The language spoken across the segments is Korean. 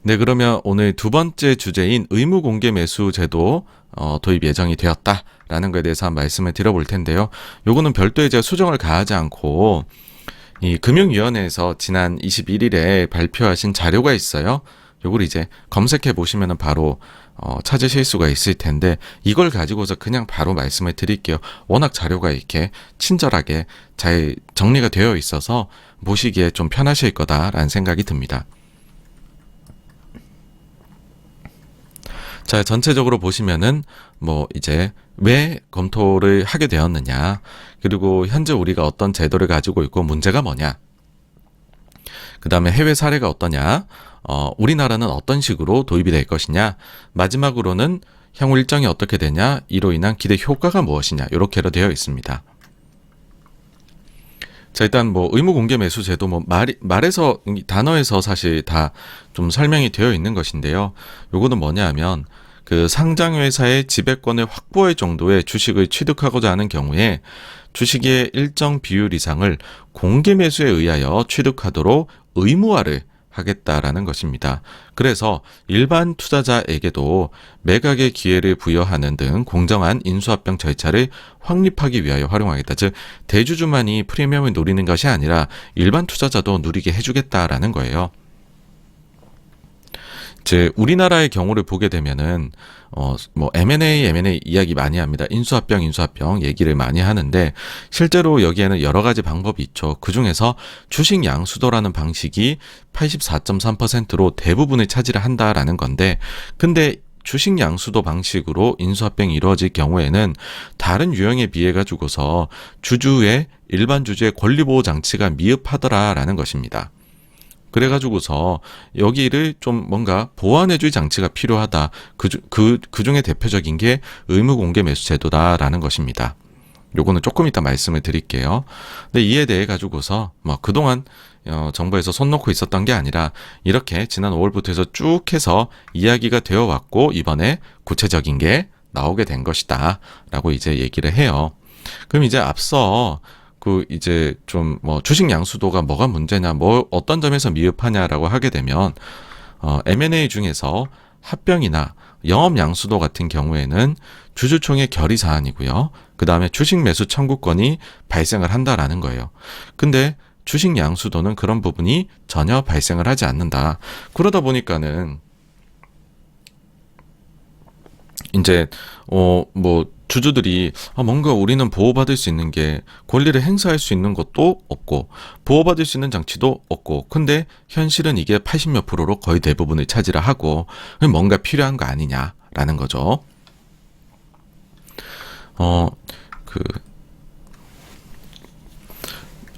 네, 그러면 오늘 두 번째 주제인 의무 공개 매수 제도 도입 예정이 되었다라는 것에 대해서 한 말씀을 드려볼 텐데요. 요거는 별도의 제가 수정을 가하지 않고 이 금융위원회에서 지난 21일에 발표하신 자료가 있어요. 요걸 이제 검색해 보시면은 바로 찾으실 수가 있을 텐데 이걸 가지고서 그냥 바로 말씀을 드릴게요. 워낙 자료가 이렇게 친절하게 잘 정리가 되어 있어서 보시기에 좀 편하실 거다라는 생각이 듭니다. 자, 전체적으로 보시면은 뭐 이제 왜 검토를 하게 되었느냐, 그리고 현재 우리가 어떤 제도를 가지고 있고 문제가 뭐냐, 그 다음에 해외 사례가 어떠냐, 우리나라는 어떤 식으로 도입이 될 것이냐, 마지막으로는 향후 일정이 어떻게 되냐, 이로 인한 기대 효과가 무엇이냐, 이렇게로 되어 있습니다. 자, 일단 뭐 의무 공개 매수 제도 뭐 말에서 단어에서 사실 다 좀 설명이 되어 있는 것인데요. 요거는 뭐냐 하면 그 상장 회사의 지배권을 확보할 정도의 주식을 취득하고자 하는 경우에 주식의 일정 비율 이상을 공개 매수에 의하여 취득하도록 의무화를 하겠다라는 것입니다. 그래서 일반 투자자에게도 매각의 기회를 부여하는 등 공정한 인수합병 절차를 확립하기 위하여 활용하겠다. 즉 대주주만이 프리미엄을 노리는 것이 아니라 일반 투자자도 누리게 해주겠다라는 거예요. 제 우리나라의 경우를 보게 되면은 뭐 M&A 이야기 많이 합니다. 인수합병 얘기를 많이 하는데 실제로 여기에는 여러 가지 방법이 있죠. 그 중에서 주식 양수도라는 방식이 84.3%로 대부분을 차지를 한다라는 건데, 근데 주식 양수도 방식으로 인수합병이 이루어질 경우에는 다른 유형에 비해 가지고서 일반 주주의 권리보호 장치가 미흡하더라라는 것입니다. 그래가지고서 여기를 좀 뭔가 보완해줄 장치가 필요하다. 그 중에 대표적인 게 의무 공개 매수 제도다라는 것입니다. 요거는 조금 이따 말씀을 드릴게요. 근데 이에 대해 가지고서 뭐 그동안 정부에서 손 놓고 있었던 게 아니라 이렇게 지난 5월부터 해서 쭉 해서 이야기가 되어 왔고 이번에 구체적인 게 나오게 된 것이다 라고 이제 얘기를 해요. 그럼 이제 앞서 그 이제 좀 뭐 주식 양수도가 뭐가 문제냐, 뭐 어떤 점에서 미흡하냐라고 하게 되면 M&A 중에서 합병이나 영업 양수도 같은 경우에는 주주총회 결의 사안이고요. 그 다음에 주식 매수 청구권이 발생을 한다라는 거예요. 근데 주식 양수도는 그런 부분이 전혀 발생을 하지 않는다. 그러다 보니까는 이제 뭐 주주들이 뭔가 우리는 보호받을 수 있는 게 권리를 행사할 수 있는 것도 없고 보호받을 수 있는 장치도 없고, 근데 현실은 이게 80몇 %로 거의 대부분을 차지를 하고 뭔가 필요한 거 아니냐라는 거죠. 그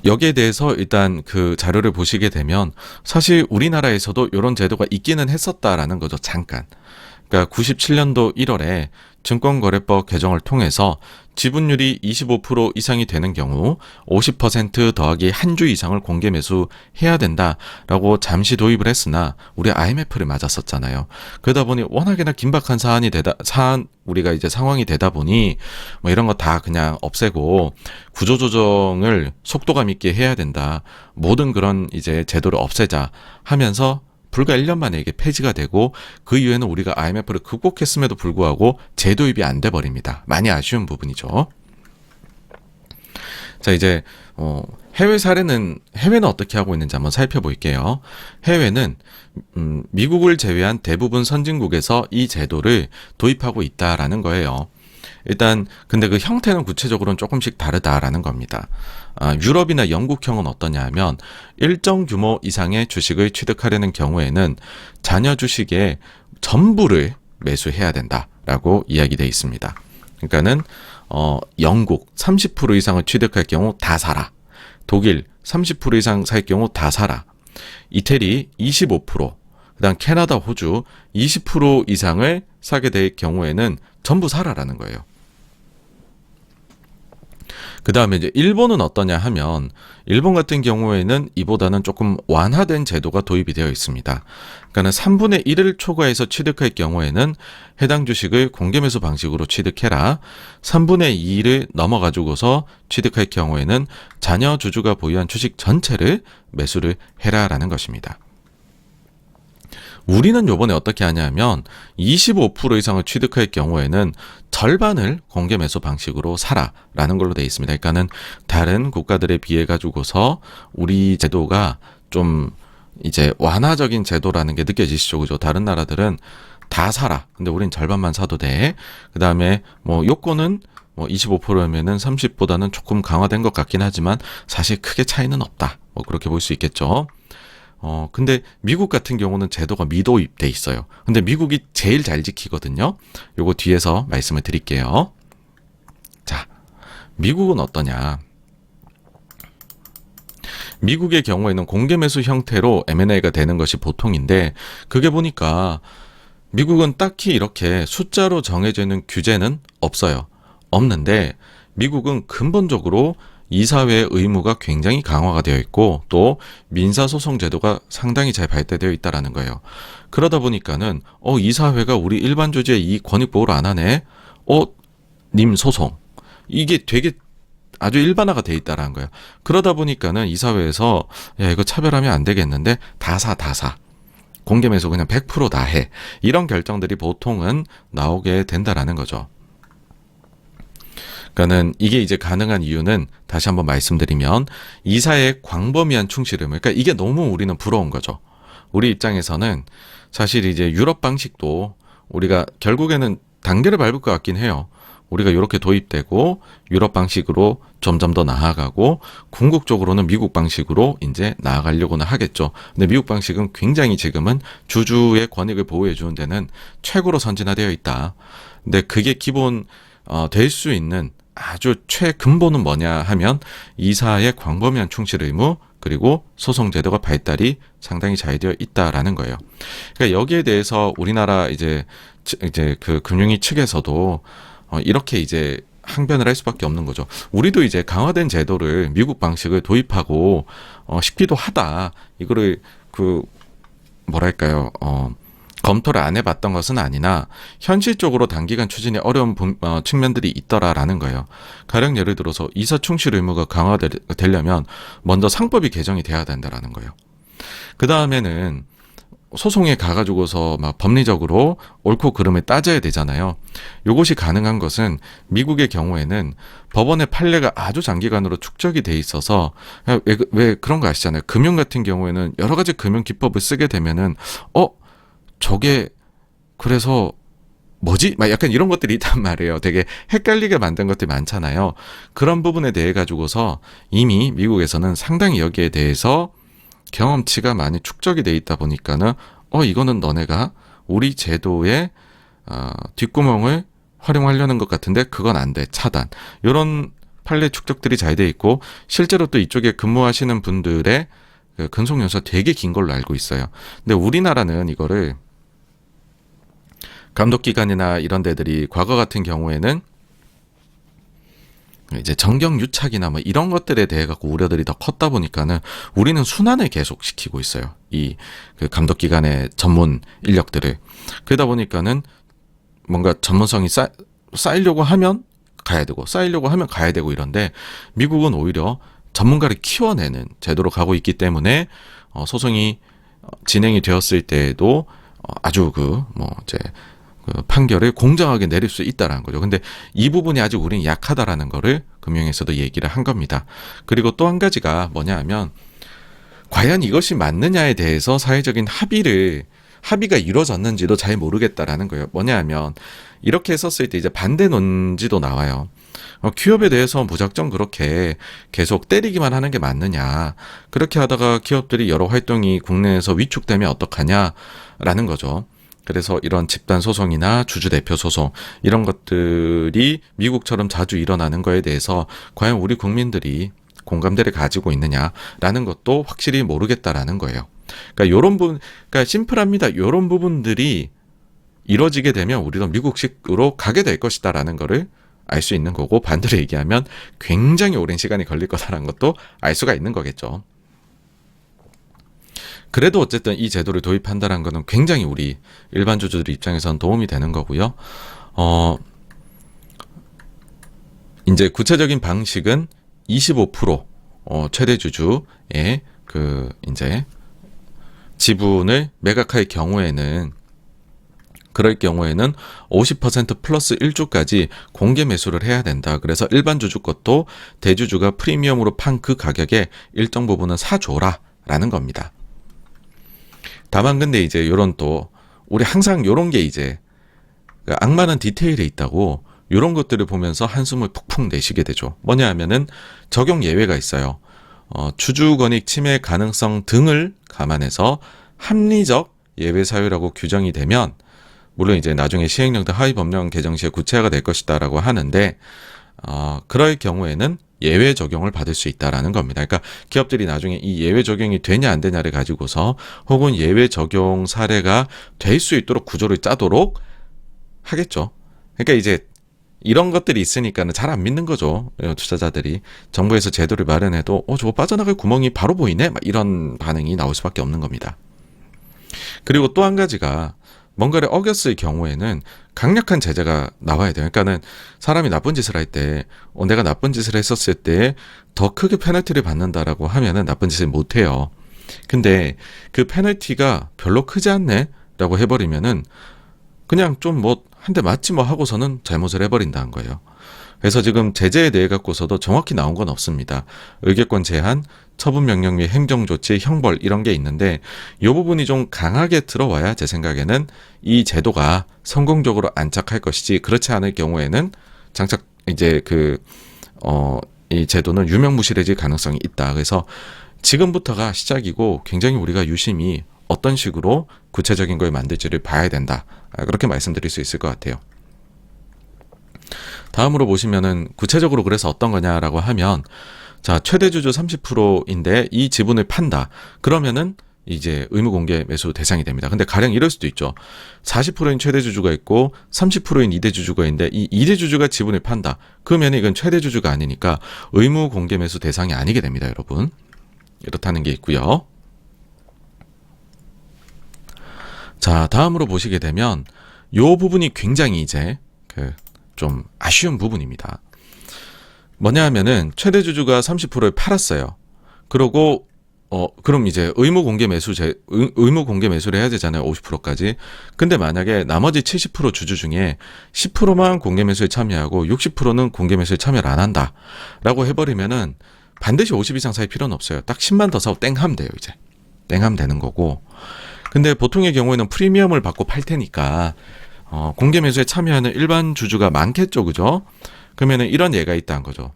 여기에 대해서 일단 그 자료를 보시게 되면 사실 우리나라에서도 이런 제도가 있기는 했었다라는 거죠. 잠깐. 그러니까 97년도 1월에 증권거래법 개정을 통해서 지분율이 25% 이상이 되는 경우 50% 더하기 한 주 이상을 공개 매수해야 된다라고 잠시 도입을 했으나 우리 IMF를 맞았었잖아요. 그러다 보니 워낙에나 긴박한 우리가 이제 상황이 되다 보니 뭐 이런 거 다 그냥 없애고 구조조정을 속도감 있게 해야 된다. 모든 그런 이제 제도를 없애자 하면서 불과 1년 만에 이게 폐지가 되고 그 이후에는 우리가 IMF를 극복했음에도 불구하고 재도입이 안 돼 버립니다. 많이 아쉬운 부분이죠. 자, 이제 해외는 어떻게 하고 있는지 한번 살펴볼게요. 해외는 미국을 제외한 대부분 선진국에서 이 제도를 도입하고 있다라는 거예요. 일단 근데 그 형태는 구체적으로는 조금씩 다르다라는 겁니다. 유럽이나 영국형은 어떠냐 하면 일정 규모 이상의 주식을 취득하려는 경우에는 자녀 주식의 전부를 매수해야 된다라고 이야기되어 있습니다. 그러니까는 영국 30% 이상을 취득할 경우 다 사라. 독일 30% 이상 살 경우 다 사라. 이태리 25%, 그다음 캐나다, 호주 20% 이상을 사게 될 경우에는 전부 사라라는 거예요. 그 다음에 이제 일본은 어떠냐 하면 일본 같은 경우에는 이보다는 조금 완화된 제도가 도입이 되어 있습니다. 그러니까 3분의 1을 초과해서 취득할 경우에는 해당 주식을 공개매수 방식으로 취득해라. 3분의 2를 넘어가지고서 취득할 경우에는 자녀 주주가 보유한 주식 전체를 매수를 해라라는 것입니다. 우리는 요번에 어떻게 하냐면 25% 이상을 취득할 경우에는 절반을 공개 매수 방식으로 사라라는 걸로 되어 있습니다. 그러니까는 다른 국가들에 비해 가지고서 우리 제도가 좀 이제 완화적인 제도라는 게 느껴지시죠, 그죠? 다른 나라들은 다 사라. 근데 우린 절반만 사도 돼. 그 다음에 뭐 요건은 뭐 25%면은 30보다는 조금 강화된 것 같긴 하지만 사실 크게 차이는 없다. 뭐 그렇게 볼 수 있겠죠. 근데 미국 같은 경우는 제도가 미도입돼 있어요. 근데 미국이 제일 잘 지키거든요. 요거 뒤에서 말씀을 드릴게요. 자, 미국은 어떠냐? 미국의 경우에는 공개 매수 형태로 M&A가 되는 것이 보통인데, 그게 보니까 미국은 딱히 이렇게 숫자로 정해지는 규제는 없어요. 없는데 미국은 근본적으로 이사회의 의무가 굉장히 강화가 되어 있고 또 민사소송 제도가 상당히 잘 발달되어 있다라는 거예요. 그러다 보니까는 이사회가 우리 일반 주주의 이 권익 보호를 안 하네. 님 소송. 이게 되게 아주 일반화가 돼 있다라는 거예요. 그러다 보니까는 이사회에서 야 이거 차별하면 안 되겠는데 다 사. 공개 매수 그냥 100% 다 해. 이런 결정들이 보통은 나오게 된다라는 거죠. 그러니까는 이게 이제 가능한 이유는 다시 한번 말씀드리면 이사의 광범위한 충실 의무. 그러니까 이게 너무 우리는 부러운 거죠. 우리 입장에서는 사실 이제 유럽 방식도 우리가 결국에는 단계를 밟을 것 같긴 해요. 우리가 이렇게 도입되고 유럽 방식으로 점점 더 나아가고 궁극적으로는 미국 방식으로 이제 나아가려고는 하겠죠. 근데 미국 방식은 굉장히 지금은 주주의 권익을 보호해 주는 데는 최고로 선진화되어 있다. 근데 그게 기본 될 수 있는 아주 최근본은 뭐냐 하면 이사의 광범위한 충실 의무 그리고 소송 제도가 발달이 상당히 잘 되어 있다라는 거예요. 그러니까 여기에 대해서 우리나라 이제 그 금융위 측에서도 이렇게 이제 항변을 할 수밖에 없는 거죠. 우리도 이제 강화된 제도를 미국 방식을 도입하고 싶기도 하다. 이거를 뭐랄까요? 검토를 안 해봤던 것은 아니나 현실적으로 단기간 추진이 어려운 측면들이 있더라라는 거예요. 가령 예를 들어서 이사 충실 의무가 강화되려면 먼저 상법이 개정이 돼야 된다라는 거예요. 그 다음에는 소송에 가가지고서 막 법리적으로 옳고 그름을 따져야 되잖아요. 요것이 가능한 것은 미국의 경우에는 법원의 판례가 아주 장기간으로 축적이 돼 있어서 왜 그런 거 아시잖아요. 금융 같은 경우에는 여러 가지 금융 기법을 쓰게 되면은 저게 그래서 뭐지? 막 약간 이런 것들이 있단 말이에요. 되게 헷갈리게 만든 것들이 많잖아요. 그런 부분에 대해 가지고서 이미 미국에서는 상당히 여기에 대해서 경험치가 많이 축적이 돼 있다 보니까는 이거는 너네가 우리 제도의 뒷구멍을 활용하려는 것 같은데 그건 안 돼. 차단. 이런 판례 축적들이 잘 돼 있고 실제로 또 이쪽에 근무하시는 분들의 그 근속 연수가 되게 긴 걸로 알고 있어요. 근데 우리나라는 이거를 감독기관이나 이런 데들이 과거 같은 경우에는 이제 정경유착이나 뭐 이런 것들에 대해 갖고 우려들이 더 컸다 보니까는 우리는 순환을 계속 시키고 있어요. 이 그 감독기관의 전문 인력들을. 그러다 보니까는 뭔가 전문성이 쌓이려고 하면 가야 되고 쌓이려고 하면 가야 되고 이런데 미국은 오히려 전문가를 키워내는 제도로 가고 있기 때문에 소송이 진행이 되었을 때에도 아주 이제 판결을 공정하게 내릴 수 있다라는 거죠. 근데 이 부분이 아직 우리는 약하다라는 거를 금융에서도 얘기를 한 겁니다. 그리고 또 한 가지가 뭐냐 하면 과연 이것이 맞느냐에 대해서 사회적인 합의가 이루어졌는지도 잘 모르겠다라는 거예요. 뭐냐 하면 이렇게 했었을 때 이제 반대 논지도 나와요. 기업에 대해서 무작정 그렇게 계속 때리기만 하는 게 맞느냐. 그렇게 하다가 기업들이 여러 활동이 국내에서 위축되면 어떡하냐라는 거죠. 그래서 이런 집단 소송이나 주주 대표 소송 이런 것들이 미국처럼 자주 일어나는 거에 대해서 과연 우리 국민들이 공감대를 가지고 있느냐라는 것도 확실히 모르겠다라는 거예요. 그러니까 요런 부분, 그러니까 심플합니다. 요런 부분들이 이루어지게 되면 우리도 미국식으로 가게 될 것이다라는 거를 알 수 있는 거고 반대로 얘기하면 굉장히 오랜 시간이 걸릴 거다라는 것도 알 수가 있는 거겠죠. 그래도 어쨌든 이 제도를 도입한다는 것은 굉장히 우리 일반 주주들 입장에서는 도움이 되는 거고요. 이제 구체적인 방식은 25% 최대 주주의 이제 지분을 매각할 경우에는 그럴 경우에는 50% 플러스 1주까지 공개 매수를 해야 된다. 그래서 일반 주주 것도 대주주가 프리미엄으로 판 그 가격에 일정 부분은 사줘라 라는 겁니다. 다만 근데 이제 요런 또 우리 항상 요런 게 이제 악마는 디테일에 있다고 요런 것들을 보면서 한숨을 푹푹 내쉬게 되죠. 뭐냐 하면은 적용 예외가 있어요. 주주 권익 침해 가능성 등을 감안해서 합리적 예외 사유라고 규정이 되면 물론 이제 나중에 시행령 등 하위 법령 개정 시에 구체화가 될 것이다라고 하는데 그럴 경우에는 예외 적용을 받을 수 있다라는 겁니다. 그러니까 기업들이 나중에 이 예외 적용이 되냐 안 되냐를 가지고서 혹은 예외 적용 사례가 될 수 있도록 구조를 짜도록 하겠죠. 그러니까 이제 이런 것들이 있으니까는 잘 안 믿는 거죠. 투자자들이 정부에서 제도를 마련해도 저거 빠져나갈 구멍이 바로 보이네? 막 이런 반응이 나올 수밖에 없는 겁니다. 그리고 또 한 가지가 뭔가를 어겼을 경우에는 강력한 제재가 나와야 돼요. 그러니까는 사람이 나쁜 짓을 할 때, 내가 나쁜 짓을 했었을 때 더 크게 페널티를 받는다라고 하면은 나쁜 짓을 못 해요. 근데 그 페널티가 별로 크지 않네? 라고 해버리면은 그냥 좀 뭐 한 대 맞지 뭐 하고서는 잘못을 해버린다는 거예요. 그래서 지금 제재에 대해 갖고서도 정확히 나온 건 없습니다. 의결권 제한, 처분 명령 및 행정조치, 형벌 이런 게 있는데 이 부분이 좀 강하게 들어와야 제 생각에는 이 제도가 성공적으로 안착할 것이지 그렇지 않을 경우에는 장착 이제 이 제도는 유명무실해질 가능성이 있다. 그래서 지금부터가 시작이고 굉장히 우리가 유심히 어떤 식으로 구체적인 걸 만들지를 봐야 된다. 그렇게 말씀드릴 수 있을 것 같아요. 다음으로 보시면은 구체적으로 그래서 어떤 거냐라고 하면 자, 최대 주주 30%인데 이 지분을 판다. 그러면은 이제 의무 공개 매수 대상이 됩니다. 근데 가령 이럴 수도 있죠. 40%인 최대 주주가 있고 30%인 2대 주주가 있는데 이 2대 주주가 지분을 판다. 그러면 이건 최대 주주가 아니니까 의무 공개 매수 대상이 아니게 됩니다, 여러분. 이렇다는 게 있고요. 자, 다음으로 보시게 되면 요 부분이 굉장히 이제 좀 아쉬운 부분입니다. 뭐냐 하면은 최대 주주가 30%를 팔았어요. 그러고 그럼 이제 의무 공개 매수를 해야 되잖아요. 50%까지. 근데 만약에 나머지 70% 주주 중에 10%만 공개 매수에 참여하고 60%는 공개 매수에 참여를 안 한다라고 해버리면은 반드시 50 이상 살 필요는 없어요. 딱 10만 더 사고 땡 하면 돼요. 이제 땡 하면 되는 거고. 근데 보통의 경우에는 프리미엄을 받고 팔 테니까 공개 매수에 참여하는 일반 주주가 많겠죠, 그죠? 그러면은 이런 예가 있다는 거죠.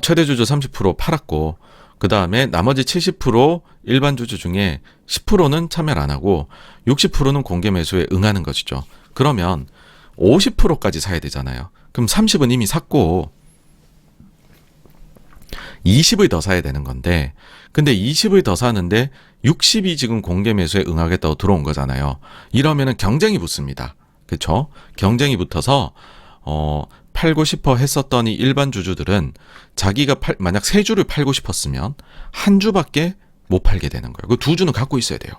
최대 주주 30% 팔았고, 그 다음에 나머지 70% 일반 주주 중에 10%는 참여를 안 하고 60%는 공개 매수에 응하는 것이죠. 그러면 50%까지 사야 되잖아요. 그럼 30은 이미 샀고 20을 더 사야 되는 건데, 근데 20을 더 사는데 60이 지금 공개 매수에 응하겠다고 들어온 거잖아요. 이러면은 경쟁이 붙습니다. 그렇죠? 경쟁이 붙어서 팔고 싶어 했었던 이 일반 주주들은 자기가 만약 3주를 팔고 싶었으면 한 주밖에 못 팔게 되는 거예요. 그 2주는 갖고 있어야 돼요.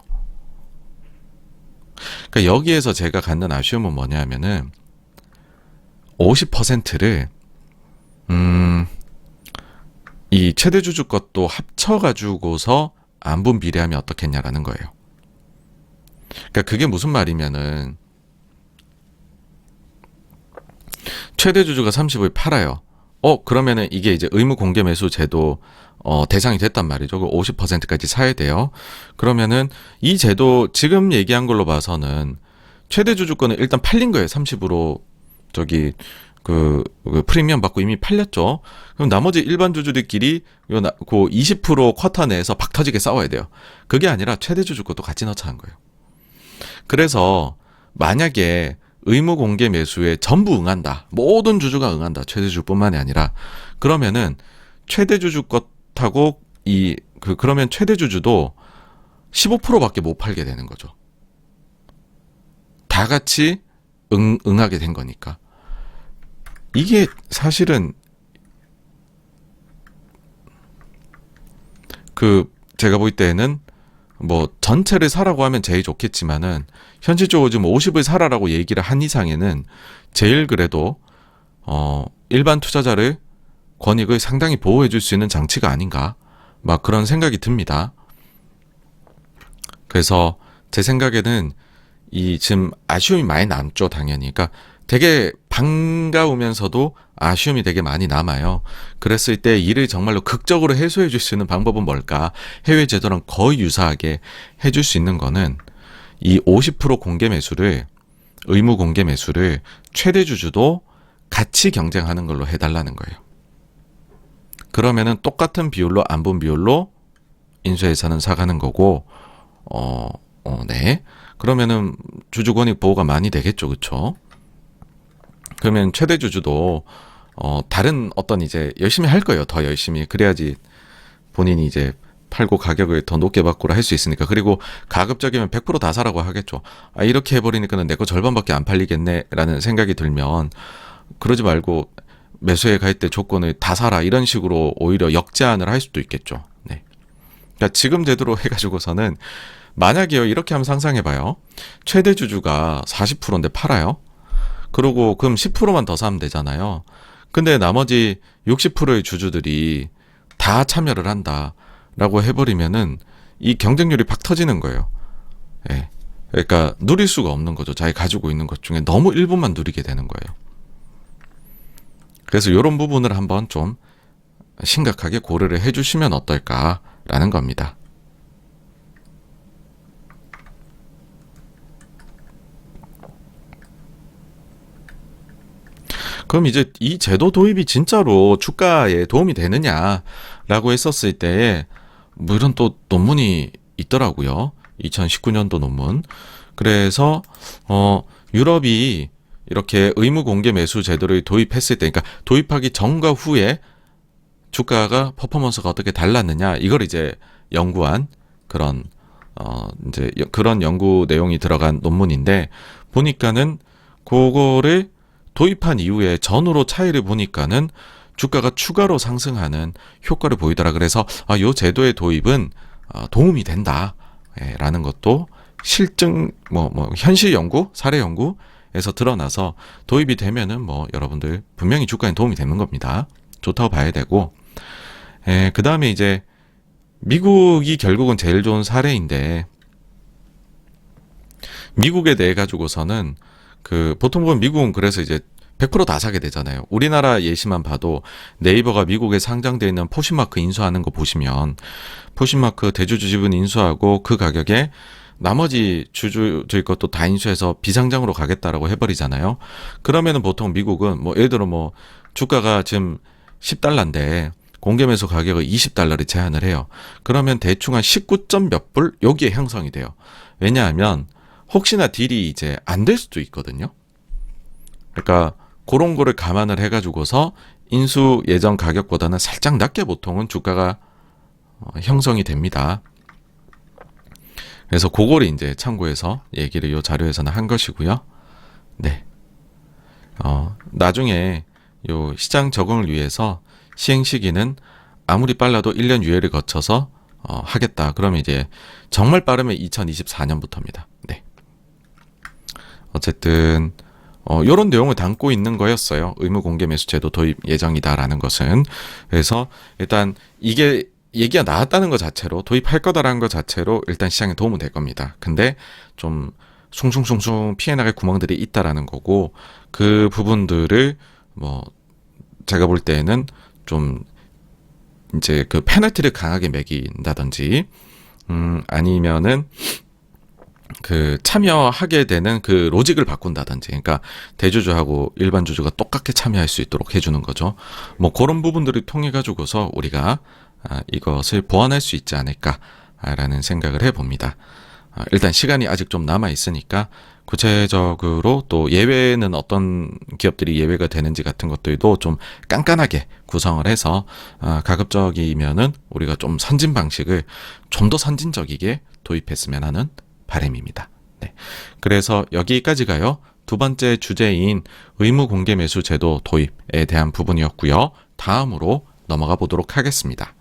그러니까 여기에서 제가 갖는 아쉬움은 뭐냐 하면은 50%를 이 최대 주주 것도 합쳐가지고서 안분 비례하면 어떻겠냐라는 거예요. 그러니까 그게 무슨 말이면은 최대 주주가 30을 팔아요. 그러면은 이게 이제 의무 공개 매수 제도 대상이 됐단 말이죠. 그 50%까지 사야 돼요. 그러면은 이 제도 지금 얘기한 걸로 봐서는 최대 주주권은 일단 팔린 거예요. 30으로 그 프리미엄 받고 이미 팔렸죠. 그럼 나머지 일반 주주들끼리 그 20% 쿼터 내에서 박 터지게 싸워야 돼요. 그게 아니라 최대 주주 것도 같이 넣자는 거예요. 그래서 만약에 의무 공개 매수에 전부 응한다. 모든 주주가 응한다. 최대 주주뿐만이 아니라 그러면은 최대 주주 것하고 그러면 최대 주주도 15%밖에 못 팔게 되는 거죠. 다 같이 응하게 된 거니까. 이게 사실은 제가 볼 때는 뭐 전체를 사라고 하면 제일 좋겠지만은 현실적으로 지금 50을 사라라고 얘기를 한 이상에는 제일 그래도 일반 투자자를 권익을 상당히 보호해 줄 수 있는 장치가 아닌가 막 그런 생각이 듭니다. 그래서 제 생각에는 이 지금 아쉬움이 많이 남죠, 당연히. 그러니까 되게 반가우면서도 아쉬움이 되게 많이 남아요. 그랬을 때 이를 정말로 극적으로 해소해 줄 수 있는 방법은 뭘까? 해외 제도랑 거의 유사하게 해줄 수 있는 거는 이 50% 공개 매수를, 의무 공개 매수를 최대 주주도 같이 경쟁하는 걸로 해달라는 거예요. 그러면은 똑같은 비율로, 안분 비율로 인수해서는 사가는 거고, 네. 그러면은 주주권익 보호가 많이 되겠죠, 그쵸? 그러면 최대 주주도 다른 어떤 이제 열심히 할 거예요. 더 열심히. 그래야지 본인이 이제 팔고 가격을 더 높게 받고라 할 수 있으니까. 그리고 가급적이면 100% 다 사라고 하겠죠. 아, 이렇게 해버리니까는 내 거 절반밖에 안 팔리겠네라는 생각이 들면 그러지 말고 매수해 갈 때 조건을 다 사라 이런 식으로 오히려 역제한을 할 수도 있겠죠. 네. 그러니까 지금 제도로 해가지고서는 만약에요, 이렇게 한번 상상해봐요. 최대 주주가 40%인데 팔아요. 그러고 그럼 10%만 더 사면 되잖아요. 근데 나머지 60%의 주주들이 다 참여를 한다라고 해버리면은 이 경쟁률이 팍 터지는 거예요. 예. 그러니까 누릴 수가 없는 거죠. 자기 가지고 있는 것 중에 너무 일부만 누리게 되는 거예요. 그래서 이런 부분을 한번 좀 심각하게 고려를 해주시면 어떨까라는 겁니다. 그럼 이제 이 제도 도입이 진짜로 주가에 도움이 되느냐라고 했었을 때, 뭐 이런 또 논문이 있더라고요. 2019년도 논문. 그래서, 유럽이 이렇게 의무 공개 매수 제도를 도입했을 때, 그러니까 도입하기 전과 후에 주가가 퍼포먼스가 어떻게 달랐느냐, 이걸 이제 연구한 그런, 이제 그런 연구 내용이 들어간 논문인데, 보니까는 그거를 도입한 이후에 전후로 차이를 보니까는 주가가 추가로 상승하는 효과를 보이더라. 그래서 이 제도의 도입은 도움이 된다라는 것도 실증, 현실 연구, 사례 연구에서 드러나서 도입이 되면은 뭐 여러분들 분명히 주가에 도움이 되는 겁니다. 좋다고 봐야 되고, 그 다음에 이제 미국이 결국은 제일 좋은 사례인데, 미국에 대해 가지고서는 보통 보면 미국은 그래서 이제 100% 다 사게 되잖아요. 우리나라 예시만 봐도 네이버가 미국에 상장되어 있는 포신마크 인수하는 거 보시면 포신마크 대주주 지분 인수하고 그 가격에 나머지 주주들 것도 다 인수해서 비상장으로 가겠다라고 해버리잖아요. 그러면은 보통 미국은 뭐 예를 들어 뭐 주가가 지금 10달러인데 공개매수 가격을 20달러를 제한을 해요. 그러면 대충 한 19점 몇 불 여기에 형성이 돼요. 왜냐하면 혹시나 딜이 이제 안 될 수도 있거든요. 그러니까 그런 거를 감안을 해가지고서 인수 예정 가격보다는 살짝 낮게 보통은 주가가 형성이 됩니다. 그래서 그거를 이제 참고해서 얘기를 이 자료에서는 한 것이고요. 네. 나중에 요 시장 적응을 위해서 시행 시기는 아무리 빨라도 1년 유예를 거쳐서 하겠다. 그러면 이제 정말 빠르면 2024년부터입니다. 네. 어쨌든 이런 내용을 담고 있는 거였어요. 의무 공개 매수 제도 도입 예정이다라는 것은. 그래서 일단 이게 얘기가 나왔다는 것 자체로, 도입할 거다라는 것 자체로 일단 시장에 도움은 될 겁니다. 근데 좀 숭숭숭숭 피해 나갈 구멍들이 있다라는 거고, 그 부분들을 뭐 제가 볼 때는 좀 이제 그 페널티를 강하게 매긴다든지, 아니면은 참여하게 되는 그 로직을 바꾼다든지, 그러니까 대주주하고 일반 주주가 똑같게 참여할 수 있도록 해주는 거죠. 뭐 그런 부분들을 통해 가지고서 우리가 이것을 보완할 수 있지 않을까라는 생각을 해봅니다. 일단 시간이 아직 좀 남아 있으니까 구체적으로 또 예외는 어떤 기업들이 예외가 되는지 같은 것들도 좀 깐깐하게 구성을 해서 가급적이면은 우리가 좀 선진 방식을 좀 더 선진적이게 도입했으면 하는 바람입니다. 네. 그래서 여기까지가요. 두 번째 주제인 의무 공개 매수 제도 도입에 대한 부분이었고요. 다음으로 넘어가 보도록 하겠습니다.